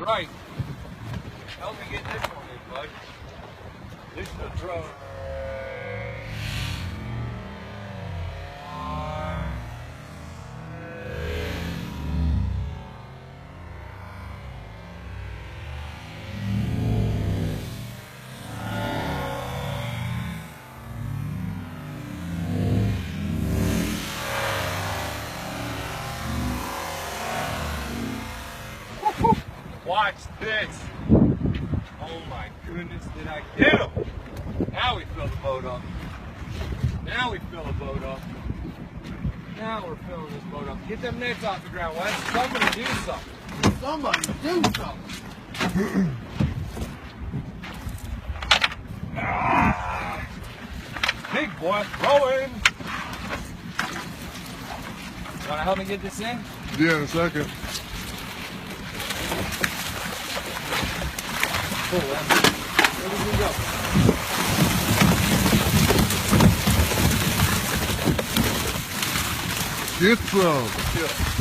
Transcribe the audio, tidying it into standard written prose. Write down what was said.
right. Help me get this one in, bud. This is a drone. Watch this. Oh my goodness, did I get him? Now we fill the boat up. Now we fill the boat up. Now we're filling this boat up. Get them nets off the ground, Wes. Somebody do something. Somebody do something. Big boy, throwing. You want to help me get this in? Yeah, in a second. Cool, Wes. Where did we go? Get some. Yeah.